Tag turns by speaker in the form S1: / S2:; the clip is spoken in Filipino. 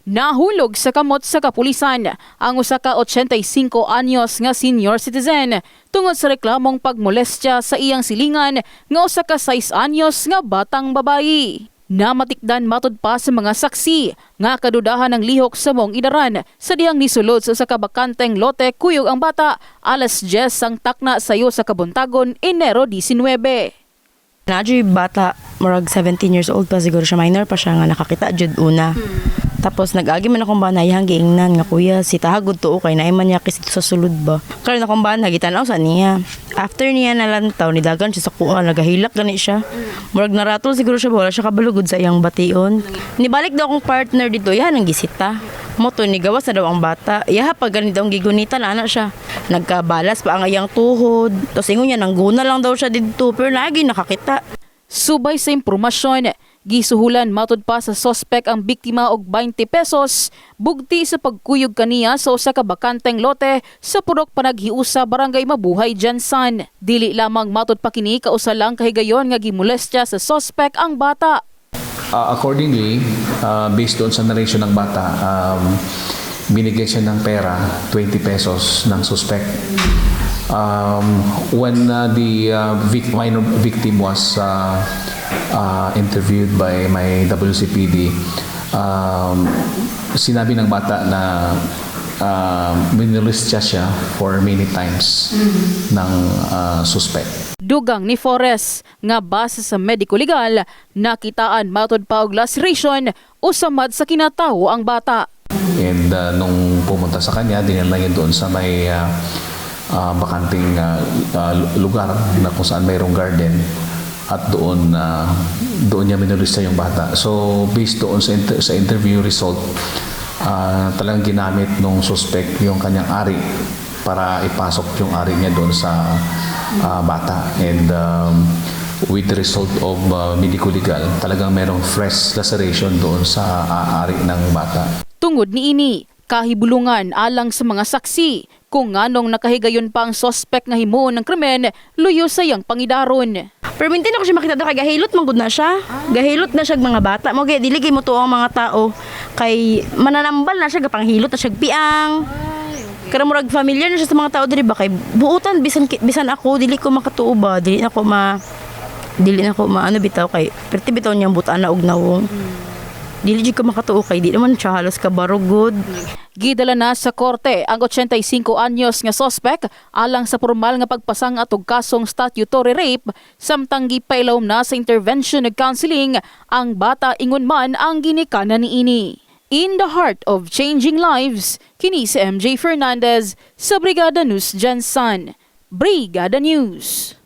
S1: Nahulog sa kamot sa kapulisan ang usa ka 85 anyos nga senior citizen tungod sa reklamong pagmolestya sa iyang silingan nga usa ka 6 anyos nga batang babayi. Namatikdan matud pa sa mga saksi nga kadudahan ng lihok sa mong idaran sa dihang nisulod sa usa ka bakanteng lote kuyog ang bata alas 10 sang takna sayo sa kabuntagon Enero 19.
S2: Nadyo bata, murag 17 years old pa siguro siya, minor pa siya nga nakakita jud una. Tapos nag-agi man akong banay hanggi ingnan nga kuya si tahagod to kay naay man niya kisit sa sulod ba. Karon akong banay gitanaw sa niya. After niya nalantaw ni dagan siya sa kuha nagahilak gani siya. Murag naratol siguro siya wala siya kabalugod sa iyang bation. Nibalik daw akong partner dito yan ang gisita. Moto ni gawas na daw ang bata. Iyaha pag ganito ang gigunita na anak siya. Nagkabalas pa ang ayang tuhod. Tapos ingon niya nangguna lang daw siya dito pero lagi nakakita.
S1: Subay sa impormasyon, gisuhulan matud pa sa sospek ang biktima og 20 pesos bugti sa pagkuyog kaniya sa usa ka bakanteng lote sa Purok Panaghiusa, Barangay Mabuhay, Jansan. Dili lamang matud pa kini kausa lang kahigayon nga gimolestya sa sospek ang bata.
S3: Accordingly, based doon sa narration ng bata, binigyan siya ng pera, 20 pesos ng suspect. When the minor victim was interviewed by my WCPD, sinabi ng bata na minolestya siya for many times ng suspect.
S1: Dugang ni Forrest nga base sa medico legal, nakitaan matud pa og laceration o samad sa kinatawo ang bata.
S3: And nung pumunta sa kanya, dinala niya doon sa may bakanting lugar na kung saan mayroong garden at doon niya minolestya yung bata. So based doon sa interview result, talagang ginamit nung suspect yung kanyang ari para ipasok yung ari niya doon sa bata. And with the result of medico legal, talagang merong fresh laceration doon sa ari ng bata.
S1: Tungod ni ini, kahibulungan alang sa mga saksi kung nganong nakahigayon pa ang sospek nga himuon ng krimen, luyo sa iyang pangidaron.
S2: Pero mintin ako siya makita daw kay gahilot man gud na siya. Gahilot na siya mga bata. Mo gay dili kay mo tuo ang mga tao kay mananambal na siya gapanghilot na siya piang. Kaya murag familiar na siya sa mga tao diri ba kay buutan bisan ako dili ko makatuo ba, dili na ko ano bitaw kay perti bitaw niyang butaan na og nawong. Dili jud ko makatuo kay di naman siya halos kabarugod.
S1: Gidala na sa korte ang 85 anyos nga sospek alang sa formal nga pagpasang atog kasong statutory rape samtang gipailawom na sa intervention ug counseling ang bata ingon man ang ginikanan niini. In the heart of changing lives, kini si MJ Fernandez sa Brigada News Jansan. Brigada News.